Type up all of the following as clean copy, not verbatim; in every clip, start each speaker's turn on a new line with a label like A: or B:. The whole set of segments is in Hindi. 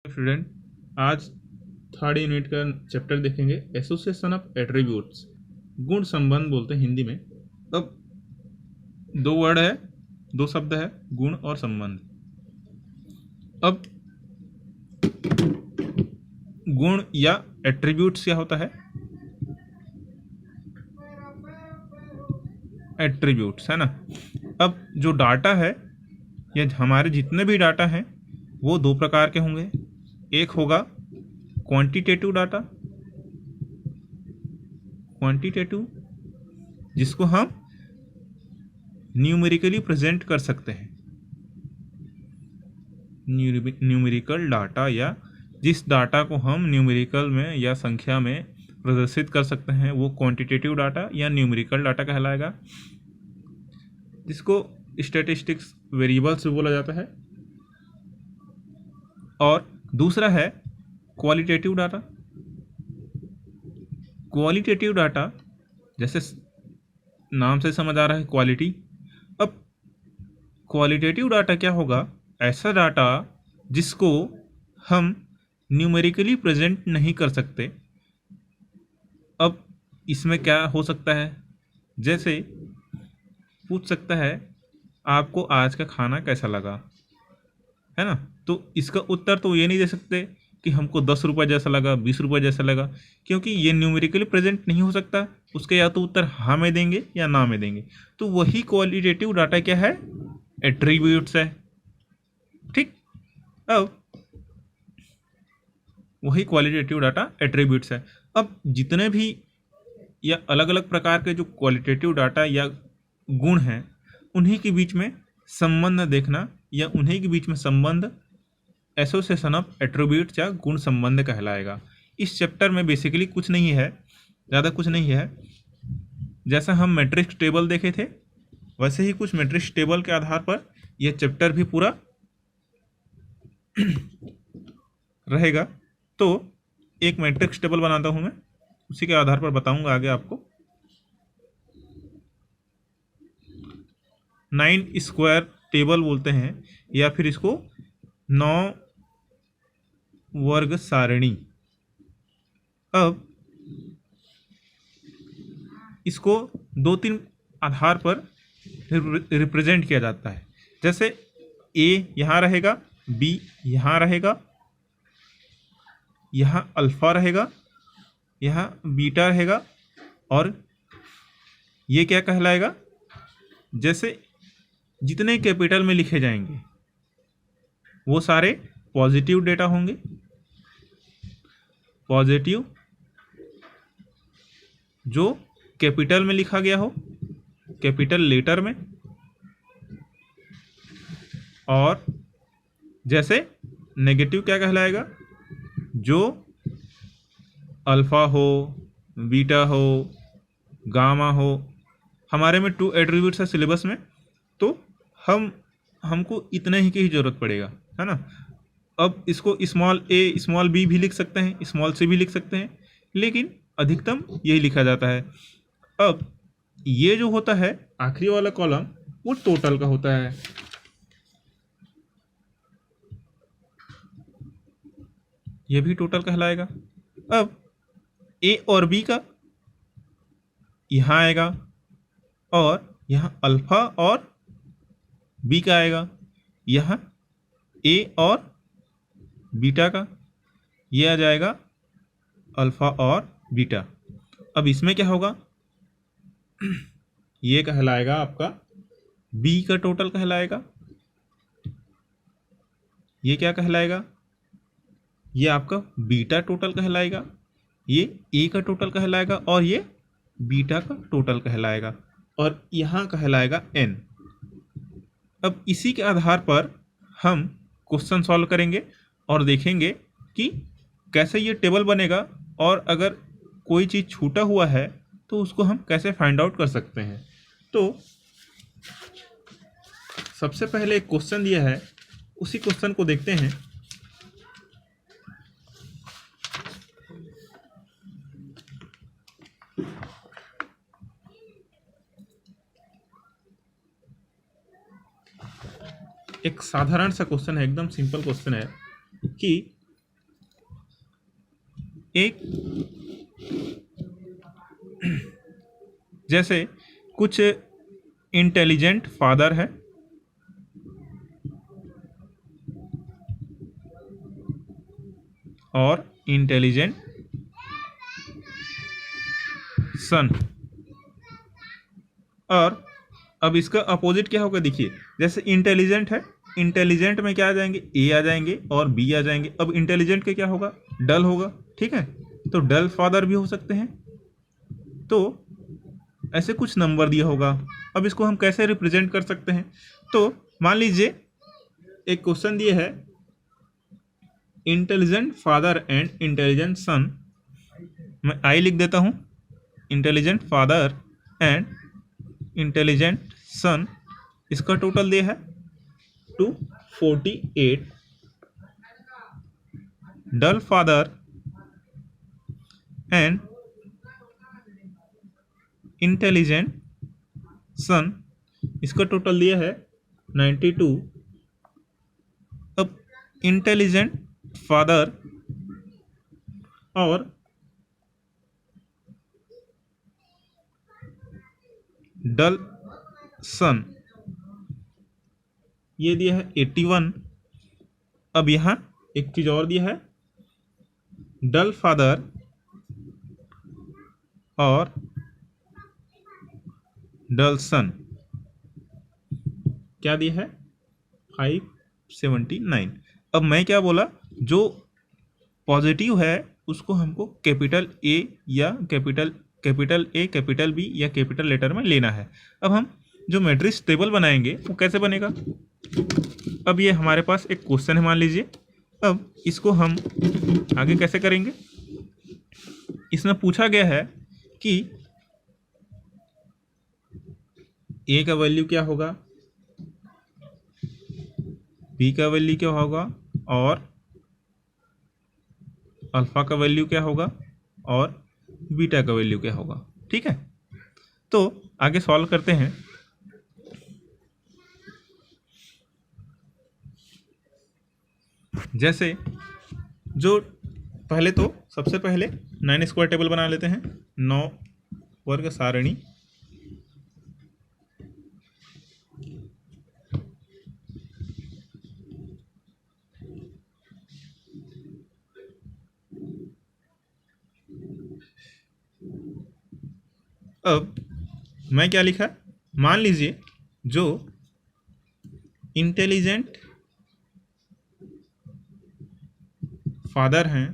A: स्टूडेंट, आज थर्ड यूनिट का चैप्टर देखेंगे एसोसिएशन ऑफ एट्रीब्यूट्स। गुण संबंध बोलते हैं हिंदी में। अब दो वर्ड है, दो शब्द है, गुण और संबंध। अब गुण या एट्रीब्यूट्स क्या होता है? एट्रीब्यूट्स है ना। अब जो डाटा है या हमारे जितने भी डाटा हैं वो दो प्रकार के होंगे। एक होगा क्वांटिटेटिव डाटा, क्वांटिटेटिव जिसको हम न्यूमेरिकली प्रेजेंट कर सकते हैं। न्यूमेरिकल डाटा या जिस डाटा को हम न्यूमेरिकल में या संख्या में प्रदर्शित कर सकते हैं वो क्वांटिटेटिव डाटा या न्यूमेरिकल डाटा कहलाएगा, जिसको स्टैटिस्टिक्स वेरिएबल्स भी बोला जाता है। और दूसरा है क्वालिटेटिव डाटा। क्वालिटेटिव डाटा जैसे नाम से समझ आ रहा है, क्वालिटी। अब क्वालिटेटिव डाटा क्या होगा? ऐसा डाटा जिसको हम न्यूमेरिकली प्रेजेंट नहीं कर सकते। अब इसमें क्या हो सकता है? जैसे पूछ सकता है आपको आज का खाना कैसा लगा, है ना। तो इसका उत्तर तो ये नहीं दे सकते कि हमको 10 रुपये जैसा लगा, 20 रुपये जैसा लगा, क्योंकि ये न्यूमेरिकली प्रेजेंट नहीं हो सकता। उसके या तो उत्तर हाँ में देंगे या ना में देंगे। तो वही क्वालिटेटिव डाटा क्या है? एट्रीब्यूट्स है। ठीक। अब वही क्वालिटेटिव डाटा एट्रीब्यूट्स है। अब जितने भी या अलग अलग प्रकार के जो क्वालिटेटिव डाटा या गुण हैं उन्हीं के बीच में संबंध देखना या उन्हीं के बीच में संबंध एसोसिएशन ऑफ एट्रीब्यूट्स या गुण संबंध कहलाएगा। इस चैप्टर में बेसिकली कुछ नहीं है, ज़्यादा कुछ नहीं है। जैसा हम मैट्रिक्स टेबल देखे थे वैसे ही कुछ मैट्रिक्स टेबल के आधार पर यह चैप्टर भी पूरा रहेगा। तो एक मैट्रिक्स टेबल बनाता हूं मैं, उसी के आधार पर बताऊंगा आगे आपको। 9 स्क्वायर टेबल बोलते हैं या फिर इसको 9 वर्ग सारणी। अब इसको 2-3 आधार पर रिप्रेजेंट किया जाता है। जैसे ए यहाँ रहेगा, बी यहाँ रहेगा, यहाँ अल्फा रहेगा, यहाँ बीटा रहेगा, और ये क्या कहलाएगा? जैसे जितने कैपिटल में लिखे जाएंगे वो सारे पॉजिटिव डेटा होंगे। पॉजिटिव जो कैपिटल में लिखा गया हो, कैपिटल लेटर में। और जैसे नेगेटिव क्या कहलाएगा? जो अल्फा हो, बीटा हो, गामा हो। हमारे में 2 एट्रीब्यूट्स है सिलेबस में, तो हमको इतने ही की ही जरूरत पड़ेगा, है ना। अब इसको स्मॉल ए स्मॉल बी भी लिख सकते हैं, स्मॉल सी भी लिख सकते हैं, लेकिन अधिकतम यही लिखा जाता है। अब ये जो होता है आखिरी वाला कॉलम वो टोटल का होता है। ये भी टोटल कहलाएगा। अब ए और बी का यहाँ आएगा और यहाँ अल्फा और बी का आएगा, यहाँ ए और बीटा का ये आ जाएगा अल्फा और बीटा। अब इसमें क्या होगा? ये कहलाएगा आपका बी का टोटल कहलाएगा। ये क्या कहलाएगा? ये आपका बीटा टोटल कहलाएगा। ये ए का टोटल कहलाएगा और ये बीटा का टोटल कहलाएगा, और यहाँ कहलाएगा एन। अब इसी के आधार पर हम क्वेश्चन सॉल्व करेंगे और देखेंगे कि कैसे ये टेबल बनेगा, और अगर कोई चीज़ छूटा हुआ है तो उसको हम कैसे फाइंड आउट कर सकते हैं। तो सबसे पहले एक क्वेश्चन दिया है, उसी क्वेश्चन को देखते हैं। एक साधारण सा क्वेश्चन है, एकदम सिंपल क्वेश्चन है कि एक जैसे कुछ इंटेलिजेंट फादर है और इंटेलिजेंट सन, और अब इसका अपोजिट क्या होगा देखिए, जैसे इंटेलिजेंट है, इंटेलिजेंट में क्या आ जाएंगे, ए आ जाएंगे और बी आ जाएंगे। अब इंटेलिजेंट के क्या होगा, डल होगा, ठीक है, तो डल फादर भी हो सकते हैं। तो ऐसे कुछ नंबर दिया होगा। अब इसको हम कैसे रिप्रेजेंट कर सकते हैं, तो मान लीजिए एक क्वेश्चन दिया है, इंटेलिजेंट फादर एंड इंटेलिजेंट सन, मैं आई लिख देता हूँ, इंटेलिजेंट फादर एंड इंटेलिजेंट सन, इसका टोटल दिया है 248, डल फादर एंड इंटेलिजेंट सन, इसका टोटल दिया है 92। अब इंटेलिजेंट फादर और डल सन, ये दिया है 81। अब यहाँ एक चीज और दिया है, डल फादर और डल सन, क्या दिया है 579। अब मैं क्या बोला, जो पॉजिटिव है उसको हमको कैपिटल ए या कैपिटल ए, कैपिटल बी या कैपिटल लेटर में लेना है। अब हम जो मैट्रिक्स टेबल बनाएंगे वो कैसे बनेगा, अब ये हमारे पास एक क्वेश्चन है मान लीजिए, अब इसको हम आगे कैसे करेंगे, इसमें पूछा गया है कि ए का वैल्यू क्या होगा, बी का वैल्यू क्या होगा और अल्फा का वैल्यू क्या होगा और बीटा का वैल्यू क्या होगा, ठीक है। तो आगे सॉल्व करते हैं। जैसे जो पहले तो सबसे पहले 9 स्क्वायर टेबल बना लेते हैं, 9 वर्ग सारणी, अब मैं क्या लिखा, मान लीजिए जो इंटेलिजेंट फादर हैं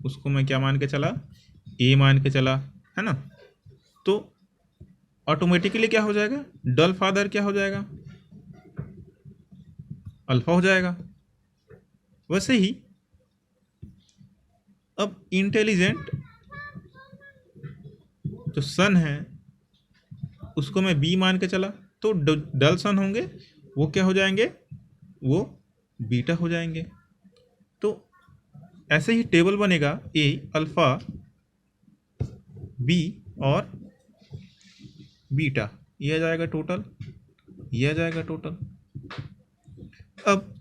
A: उसको मैं क्या मान के चला, ए मान के चला, है ना, तो ऑटोमेटिकली क्या हो जाएगा, डल फादर क्या हो जाएगा, अल्फा हो जाएगा। वैसे ही अब इंटेलिजेंट जो सन है उसको मैं बी मान के चला, तो डल सन होंगे वो क्या हो जाएंगे, वो बीटा हो जाएंगे। तो ऐसे ही टेबल बनेगा, ए अल्फा, बी और बीटा, ये आ जाएगा टोटल, ये आ जाएगा टोटल। अब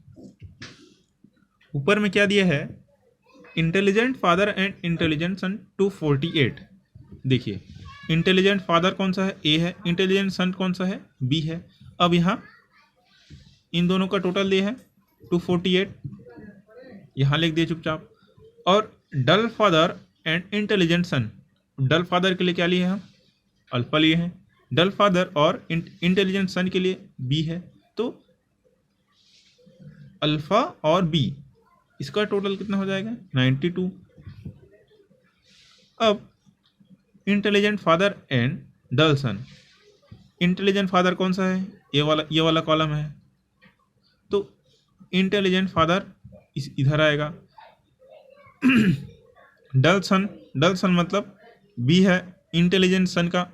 A: ऊपर में क्या दिया है, इंटेलिजेंट फादर एंड इंटेलिजेंट सन 248। देखिए इंटेलिजेंट फादर कौन सा है, ए है, इंटेलिजेंट सन कौन सा है, बी है। अब यहाँ इन दोनों का टोटल दिया है 248, यहाँ लिख दिए चुपचाप। और dull father and intelligent son, dull father के लिए क्या लिए हम, अल्फा लिए हैं, डल फादर और इंटेलिजेंट सन के लिए बी है, तो अल्फा और बी, इसका टोटल कितना हो जाएगा 92। अब intelligent father and dull son, intelligent father कौन सा है, ये वाला कॉलम है, तो इंटेलिजेंट फादर इधर आएगा। डल सन मतलब बी है, इंटेलिजेंट सन का,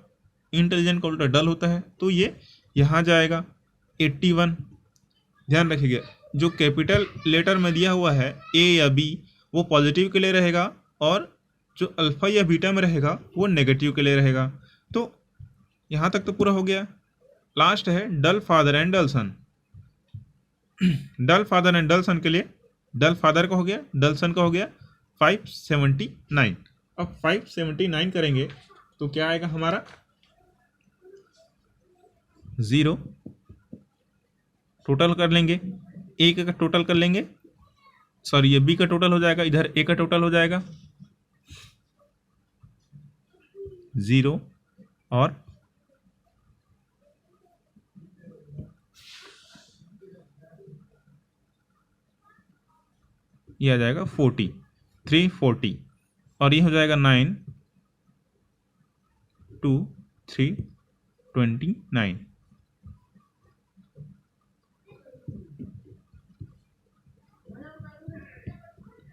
A: इंटेलिजेंट का उल्टा डल होता है, तो ये यहाँ जाएगा 81। ध्यान रखिएगा जो कैपिटल लेटर में दिया हुआ है ए या बी वो पॉजिटिव के लिए रहेगा, और जो अल्फा या बीटा में रहेगा वो नेगेटिव के लिए रहेगा। तो यहाँ तक तो पूरा हो गया। लास्ट है dull father and dull son. Dull father and dull son के लिए, डल फादर का हो गया, डल सन का हो गया, 579। अब 579 करेंगे तो क्या आएगा हमारा, 0 टोटल कर लेंगे, ए का टोटल कर लेंगे, सॉरी ये बी का टोटल हो जाएगा, इधर ए का टोटल हो जाएगा 0 और ये आ जाएगा 40, 340 और ये हो जाएगा 9 2 3 29।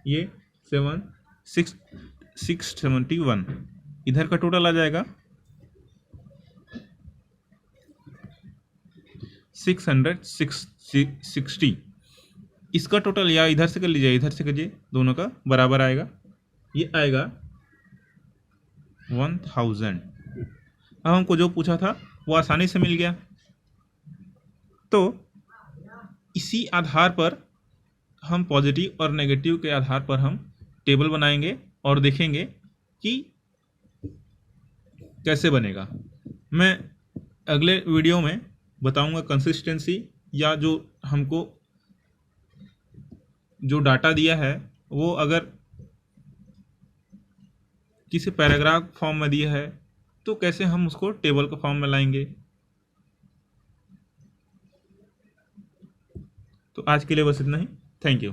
A: ये 7 6 671 इधर का टोटल आ जाएगा 660। इसका टोटल या इधर से कर लीजिए, इधर से करिए, दोनों का बराबर आएगा, ये आएगा 1000। अब हमको जो पूछा था वो आसानी से मिल गया। तो इसी आधार पर हम पॉजिटिव और नेगेटिव के आधार पर हम टेबल बनाएंगे और देखेंगे कि कैसे बनेगा। मैं अगले वीडियो में बताऊंगा कंसिस्टेंसी, या जो हमको जो डाटा दिया है वो अगर किसी पैराग्राफ फॉर्म में दिया है तो कैसे हम उसको टेबल के फॉर्म में लाएंगे। तो आज के लिए बस इतना ही। Thank you.